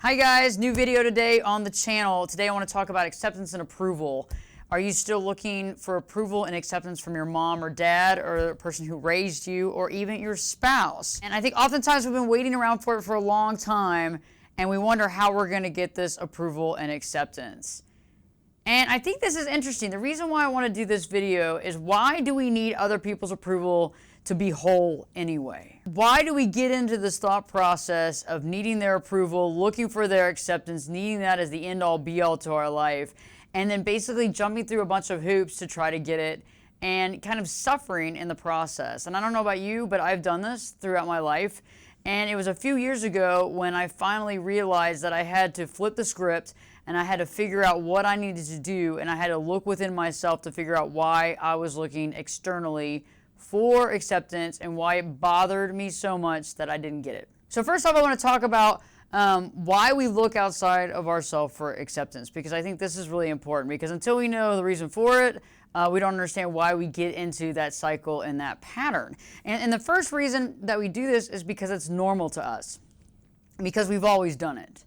Hi guys, new video today on the channel. Today I want to talk about acceptance and approval. Are you still looking for approval and acceptance from your mom or dad or the person who raised you or even your spouse? And I think oftentimes we've been waiting around for it for a long time and we wonder how we're going to get this approval and acceptance. And I think this is interesting. The reason why I want to do this video is why do we need other people's approval to be whole anyway? Why do we get into this thought process of needing their approval, looking for their acceptance, needing that as the end-all be-all to our life, and then basically jumping through a bunch of hoops to try to get it and kind of suffering in the process? And I don't know about you, but I've done this throughout my life. And it was a few years ago when I finally realized that I had to flip the script and I had to figure out what I needed to do, and I had to look within myself to figure out why I was looking externally for acceptance and why it bothered me so much that I didn't get it. So first off, I want to talk about why we look outside of ourselves for acceptance, because I think this is really important, because until we know the reason for it, we don't understand why we get into that cycle and that pattern. And the first reason that we do this is because it's normal to us, because we've always done it.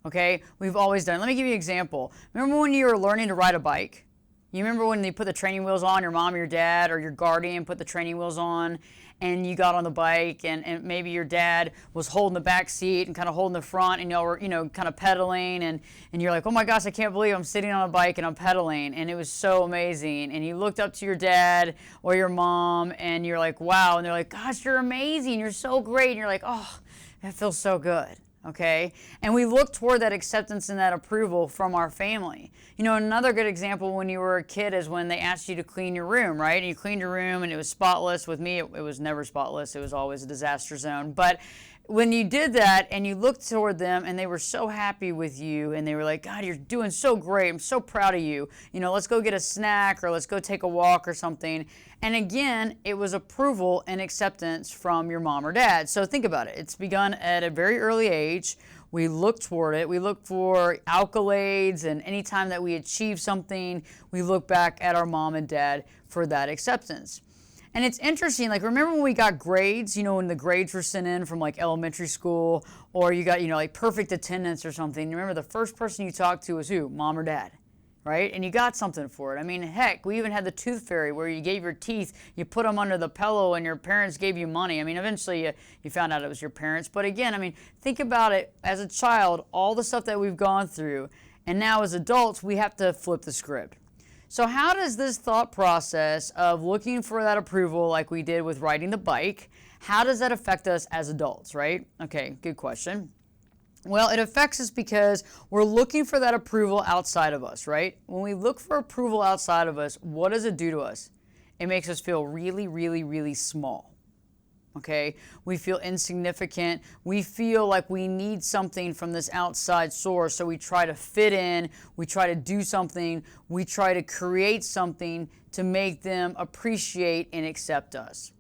Okay, we've always done it. Let me give you an example. Remember when you were learning to ride a bike? You remember when they put the training wheels on, your mom or your dad or your guardian put the training wheels on, and you got on the bike, and maybe your dad was holding the back seat and kind of holding the front, and y'all were, kind of pedaling, and you're like, oh my gosh, I can't believe I'm sitting on a bike and I'm pedaling, and it was so amazing. And you looked up to your dad or your mom, and you're like, wow, and they're like, gosh, you're amazing, you're so great, and you're like, oh, that feels so good. Okay, and we look toward that acceptance and that approval from our family. Another good example when you were a kid is when they asked you to clean your room, right? And you cleaned your room and it was spotless. With me, it was never spotless. It was always a disaster zone. But when you did that and you looked toward them and they were so happy with you and they were like, God, you're doing so great. I'm so proud of you. Let's go get a snack or let's go take a walk or something. And again, it was approval and acceptance from your mom or dad. So think about it. It's begun at a very early age. We look toward it. We look for accolades, and anytime that we achieve something, we look back at our mom and dad for that acceptance. And it's interesting, remember when we got grades, when the grades were sent in from elementary school, or you got, perfect attendance or something. Remember the first person you talked to was who? Mom or dad, right? And you got something for it. I mean, heck, we even had the tooth fairy where you gave your teeth, you put them under the pillow and your parents gave you money. I mean, eventually you found out it was your parents. But again, think about it as a child, all the stuff that we've gone through, and now as adults, we have to flip the script. So how does this thought process of looking for that approval like we did with riding the bike, how does that affect us as adults, right? Okay, good question. Well, it affects us because we're looking for that approval outside of us, right? When we look for approval outside of us, what does it do to us? It makes us feel really, really, really small. Okay, we feel insignificant. We feel like we need something from this outside source, so we try to fit in, we try to do something, we try to create something to make them appreciate and accept us.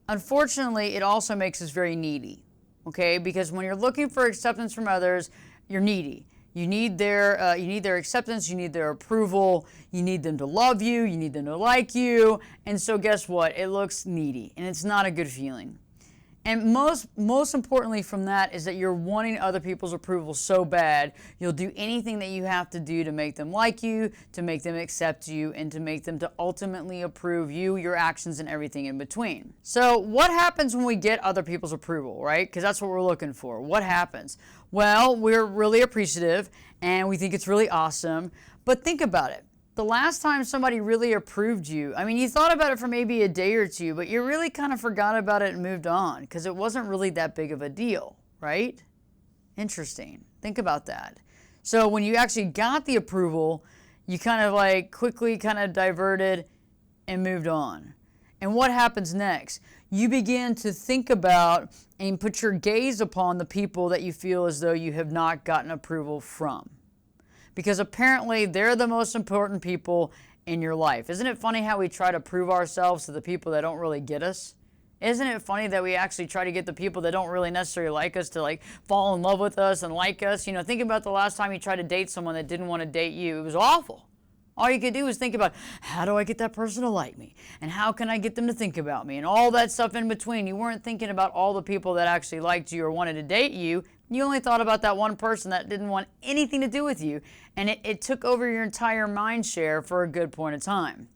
Unfortunately, it also makes us very needy, okay, because when you're looking for acceptance from others, you're needy. You need their acceptance, you need their approval, you need them to love you, you need them to like you, and so guess what? It looks needy, and it's not a good feeling. And most importantly from that is that you're wanting other people's approval so bad, you'll do anything that you have to do to make them like you, to make them accept you, and to make them to ultimately approve you, your actions, and everything in between. So what happens when we get other people's approval, right? Because that's what we're looking for. What happens? Well, we're really appreciative, and we think it's really awesome, but think about it. The last time somebody really approved you, you thought about it for maybe a day or two, but you really kind of forgot about it and moved on because it wasn't really that big of a deal, right? Interesting. Think about that. So when you actually got the approval, you kind of quickly kind of diverted and moved on. And what happens next? You begin to think about and put your gaze upon the people that you feel as though you have not gotten approval from. Because apparently they're the most important people in your life. Isn't it funny how we try to prove ourselves to the people that don't really get us? Isn't it funny that we actually try to get the people that don't really necessarily like us to fall in love with us and like us? Think about the last time you tried to date someone that didn't want to date you. It was awful. All you could do is think about, how do I get that person to like me? And how can I get them to think about me? And all that stuff in between. You weren't thinking about all the people that actually liked you or wanted to date you. You only thought about that one person that didn't want anything to do with you, and it took over your entire mind share for a good point of time.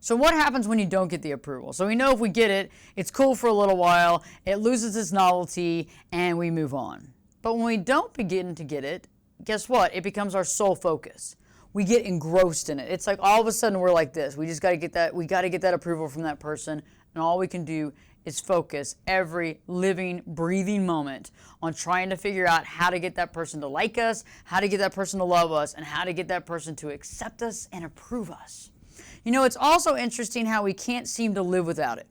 So what happens when you don't get the approval? So we know if we get it, it's cool for a little while, it loses its novelty, and we move on. But when we don't begin to get it, guess what? It becomes our sole focus. We get engrossed in it. It's like all of a sudden we're like this. We just got to get that. We got to get that approval from that person, and all we can do is focus every living, breathing moment on trying to figure out how to get that person to like us, how to get that person to love us, and how to get that person to accept us and approve us. You know, it's also interesting how we can't seem to live without it.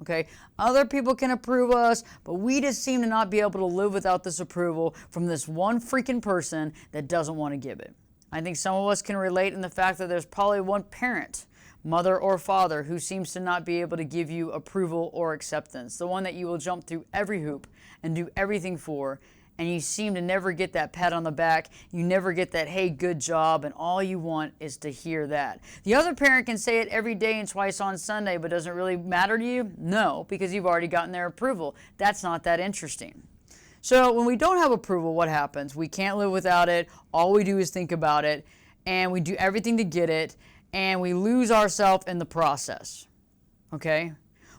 Okay, other people can approve us, but we just seem to not be able to live without this approval from this one freaking person that doesn't want to give it. I think some of us can relate in the fact that there's probably one parent, mother or father, who seems to not be able to give you approval or acceptance, the one that you will jump through every hoop and do everything for, and you seem to never get that pat on the back, you never get that, hey, good job, and all you want is to hear that. The other parent can say it every day and twice on Sunday, but does it really matter to you? No, because you've already gotten their approval. That's not that interesting. So when we don't have approval, what happens? We can't live without it. All we do is think about it, and we do everything to get it, and we lose ourselves in the process. Okay?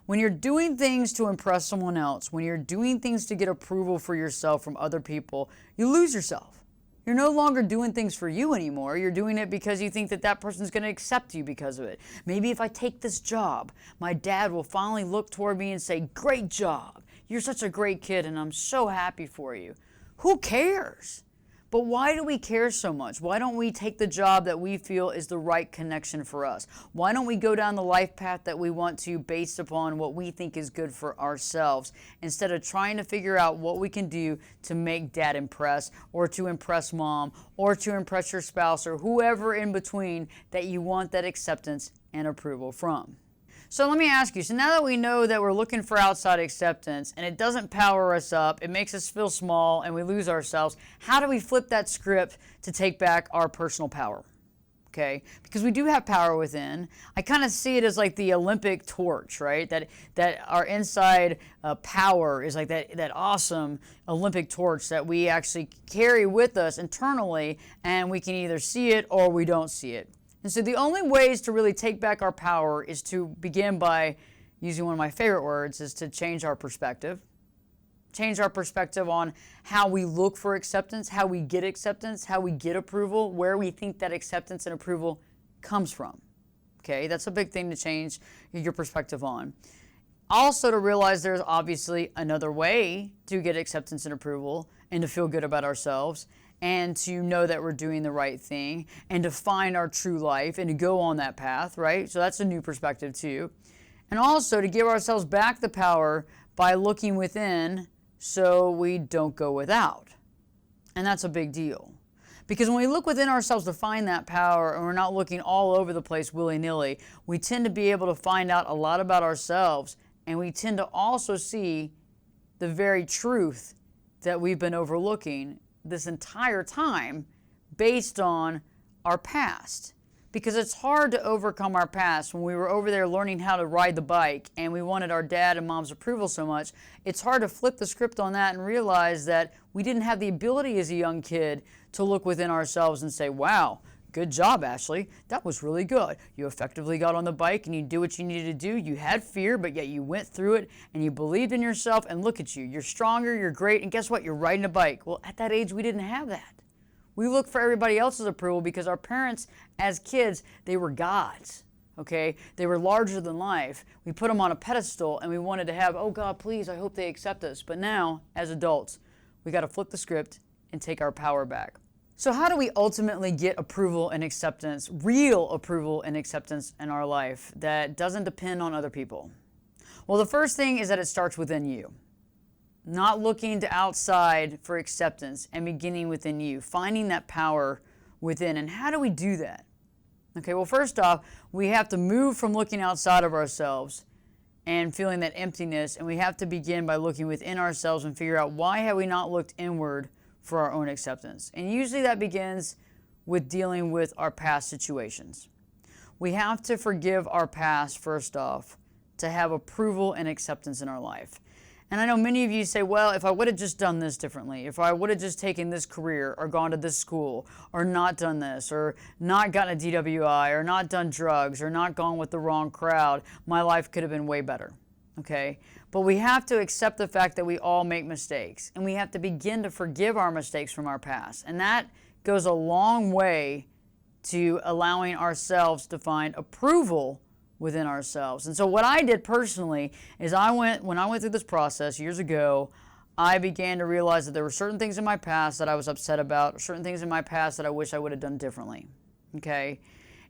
When you're doing things to impress someone else, when you're doing things to get approval for yourself from other people, you lose yourself. You're no longer doing things for you anymore. You're doing it because you think that that person's going to accept you because of it. Maybe if I take this job, my dad will finally look toward me and say, great job. You're such a great kid, and I'm so happy for you. Who cares? But why do we care so much? Why don't we take the job that we feel is the right connection for us? Why don't we go down the life path that we want to based upon what we think is good for ourselves instead of trying to figure out what we can do to make dad impress or to impress mom or to impress your spouse or whoever in between that you want that acceptance and approval from? So let me ask you, so now that we know that we're looking for outside acceptance and it doesn't power us up, it makes us feel small and we lose ourselves, how do we flip that script to take back our personal power? Okay, because we do have power within. I kind of see it as like the Olympic torch, right? That our inside power is like that awesome Olympic torch that we actually carry with us internally, and we can either see it or we don't see it. And so the only ways to really take back our power is to begin by using one of my favorite words, is to change our perspective. Change our perspective on how we look for acceptance, how we get approval, where we think that acceptance and approval comes from. Okay, that's a big thing to change your perspective on. Also to realize there's obviously another way to get acceptance and approval and to feel good about ourselves, and to know that we're doing the right thing, and to find our true life, and to go on that path, right? So that's a new perspective too. And also to give ourselves back the power by looking within so we don't go without. And that's a big deal. Because when we look within ourselves to find that power, and we're not looking all over the place willy-nilly, we tend to be able to find out a lot about ourselves, and we tend to also see the very truth that we've been overlooking this entire time based on our past. Because it's hard to overcome our past. When we were over there learning how to ride the bike and we wanted our dad and mom's approval so much, it's hard to flip the script on that and realize that we didn't have the ability as a young kid to look within ourselves and say, wow, good job, Ashley. That was really good. You effectively got on the bike and you did what you needed to do. You had fear, but yet you went through it and you believed in yourself, and look at you. You're stronger, you're great, and guess what? You're riding a bike. Well, at that age, we didn't have that. We looked for everybody else's approval because our parents, as kids, they were gods, okay? They were larger than life. We put them on a pedestal and we wanted to have, oh God, please, I hope they accept us. But now, as adults, we got to flip the script and take our power back. So how do we ultimately get approval and acceptance, real approval and acceptance in our life that doesn't depend on other people? Well, the first thing is that it starts within you. Not looking to outside for acceptance and beginning within you, finding that power within. And how do we do that? Okay, well, first off, we have to move from looking outside of ourselves and feeling that emptiness, and we have to begin by looking within ourselves and figure out, why have we not looked inward for our own acceptance? And usually that begins with dealing with our past situations. We have to forgive our past first off to have approval and acceptance in our life. And I know many of you say, well, if I would have just done this differently, if I would have just taken this career or gone to this school or not done this or not gotten a DWI or not done drugs or not gone with the wrong crowd, my life could have been way better. Okay? But we have to accept the fact that we all make mistakes, and we have to begin to forgive our mistakes from our past. And that goes a long way to allowing ourselves to find approval within ourselves. And so what I did personally is when I went through this process years ago, I began to realize that there were certain things in my past that I was upset about, certain things in my past that I wish I would have done differently. Okay?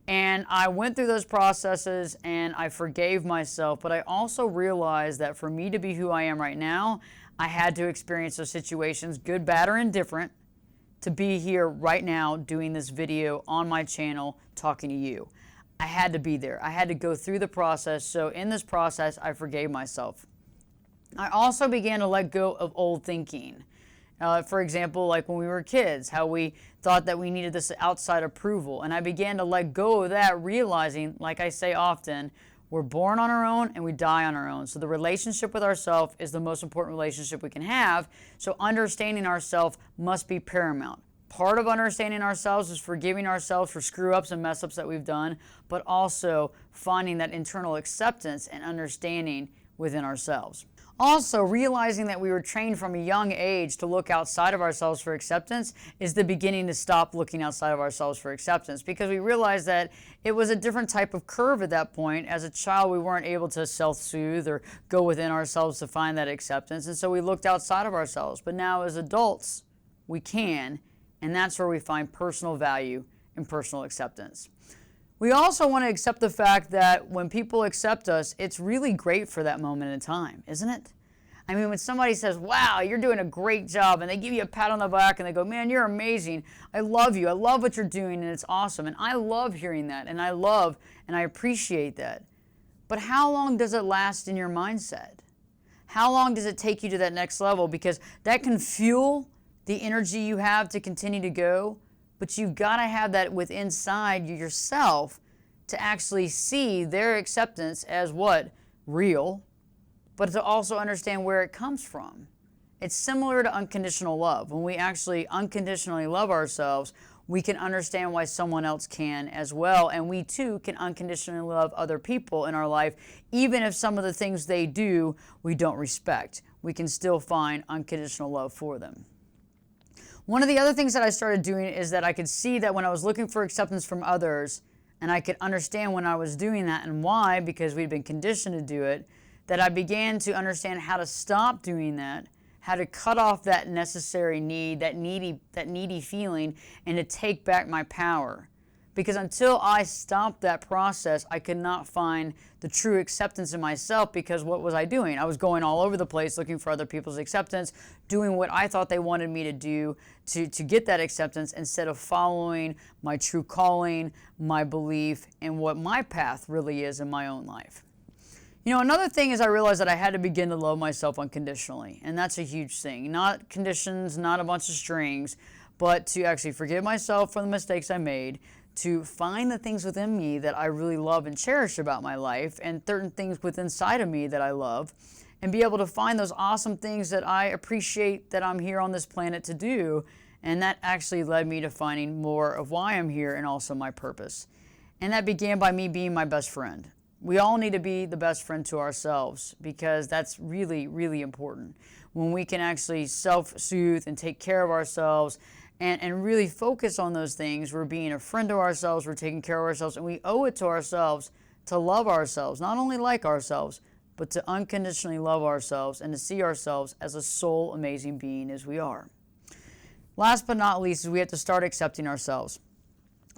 And I went through those processes and I forgave myself, but I also realized that for me to be who I am right now, I had to experience those situations, good, bad, or indifferent, to be here right now doing this video on my channel talking to you. I had to be there. I had to go through the process. So in this process, I forgave myself. I also began to let go of old thinking. For example, like when we were kids, how we thought that we needed this outside approval. And I began to let go of that, realizing, like I say often, we're born on our own and we die on our own. So the relationship with ourselves is the most important relationship we can have. So understanding ourselves must be paramount. Part of understanding ourselves is forgiving ourselves for screw-ups and mess-ups that we've done, but also finding that internal acceptance and understanding within ourselves. Also, realizing that we were trained from a young age to look outside of ourselves for acceptance is the beginning to stop looking outside of ourselves for acceptance, because we realized that it was a different type of curve at that point. As a child, we weren't able to self-soothe or go within ourselves to find that acceptance, and so we looked outside of ourselves. But now as adults, we can. And that's where we find personal value and personal acceptance. We also want to accept the fact that when people accept us, it's really great for that moment in time, isn't it? I mean, when somebody says, wow, you're doing a great job, and they give you a pat on the back and they go, man, you're amazing. I love you. I love what you're doing, and it's awesome. And I love hearing that, and I love and I appreciate that. But how long does it last in your mindset? How long does it take you to that next level? Because that can fuel the energy you have to continue to go, but you've got to have that within inside yourself to actually see their acceptance as what? Real, but to also understand where it comes from. It's similar to unconditional love. When we actually unconditionally love ourselves, we can understand why someone else can as well, and we too can unconditionally love other people in our life, even if some of the things they do we don't respect. We can still find unconditional love for them. One of the other things that I started doing is that I could see that when I was looking for acceptance from others, and I could understand when I was doing that and why, because we'd been conditioned to do it, that I began to understand how to stop doing that, how to cut off that necessary need, that needy feeling, and to take back my power. Because until I stopped that process, I could not find the true acceptance in myself, because what was I doing? I was going all over the place looking for other people's acceptance, doing what I thought they wanted me to do to get that acceptance, instead of following my true calling, my belief, and what my path really is in my own life. You know, another thing is I realized that I had to begin to love myself unconditionally, and that's a huge thing. Not conditions, not a bunch of strings, but to actually forgive myself for the mistakes I made, to find the things within me that I really love and cherish about my life, and certain things within inside of me that I love, and be able to find those awesome things that I appreciate that I'm here on this planet to do. And that actually led me to finding more of why I'm here and also my purpose. And that began by me being my best friend. We all need to be the best friend to ourselves, because that's really, really important. When we can actually self-soothe and take care of ourselves and really focus on those things, we're being a friend to ourselves, we're taking care of ourselves, and we owe it to ourselves to love ourselves, not only like ourselves, but to unconditionally love ourselves and to see ourselves as a soul amazing being as we are. Last but not least, is we have to start accepting ourselves.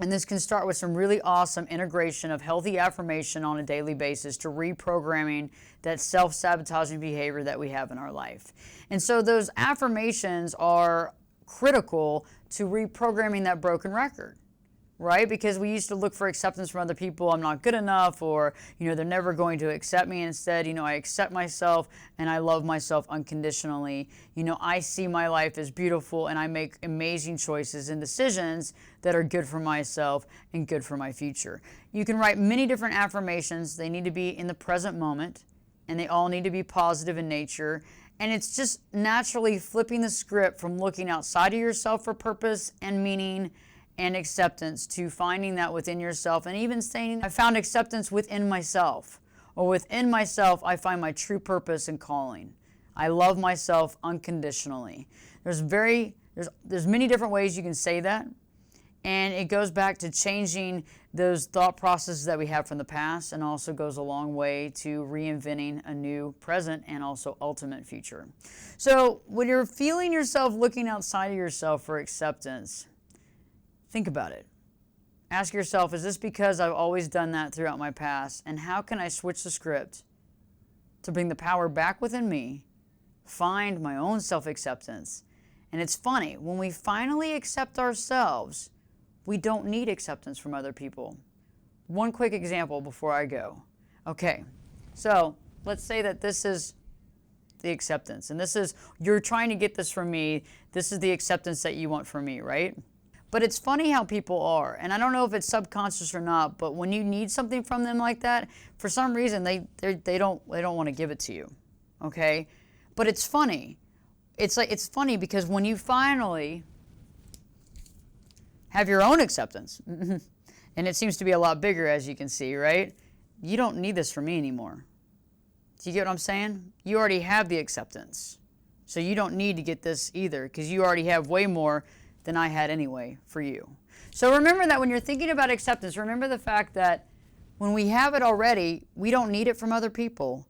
And this can start with some really awesome integration of healthy affirmation on a daily basis to reprogramming that self-sabotaging behavior that we have in our life. And so those affirmations are critical to reprogramming that broken record, right? Because we used to look for acceptance from other people. I'm not good enough, or, they're never going to accept me. Instead, I accept myself and I love myself unconditionally. I see my life as beautiful, and I make amazing choices and decisions that are good for myself and good for my future. You can write many different affirmations. They need to be in the present moment, and they all need to be positive in nature. And it's just naturally flipping the script from looking outside of yourself for purpose and meaning and acceptance to finding that within yourself, and even saying, I found acceptance within myself, or within myself, I find my true purpose and calling. I love myself unconditionally. There's many different ways you can say that, and it goes back to changing those thought processes that we have from the past, and also goes a long way to reinventing a new present and also ultimate future. So when you're feeling yourself looking outside of yourself for acceptance, think about it. Ask yourself, is this because I've always done that throughout my past? And how can I switch the script to bring the power back within me, find my own self-acceptance? And it's funny, when we finally accept ourselves, we don't need acceptance from other people. One quick example before I go. Okay, so let's say that this is the acceptance, and this is, you're trying to get this from me, this is the acceptance that you want from me, right? But it's funny how people are, and I don't know if it's subconscious or not, but when you need something from them like that, for some reason they don't want to give it to you, okay? But it's funny. It's funny because when you finally have your own acceptance, and it seems to be a lot bigger, as you can see, right? You don't need this from me anymore. Do you get what I'm saying? You already have the acceptance, so you don't need to get this either, because you already have way more than I had anyway for you. So remember that when you're thinking about acceptance, remember the fact that when we have it already, we don't need it from other people.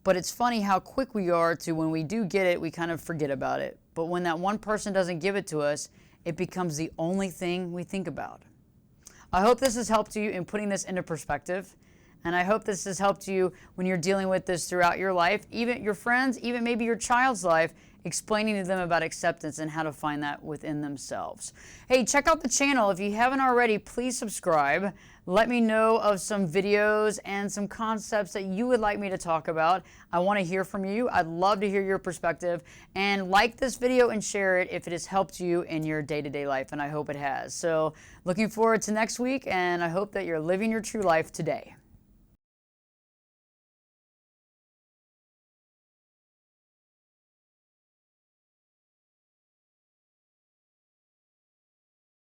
But it's funny how quick we are to, when we do get it, we kind of forget about it. But when that one person doesn't give it to us, it becomes the only thing we think about. I hope this has helped you in putting this into perspective. And I hope this has helped you when you're dealing with this throughout your life, even your friends, even maybe your child's life, explaining to them about acceptance and how to find that within themselves. Hey, check out the channel. If you haven't already, please subscribe. Let me know of some videos and some concepts that you would like me to talk about. I want to hear from you. I'd love to hear your perspective. And like this video and share it if it has helped you in your day-to-day life, and I hope it has. So looking forward to next week, and I hope that you're living your true life today.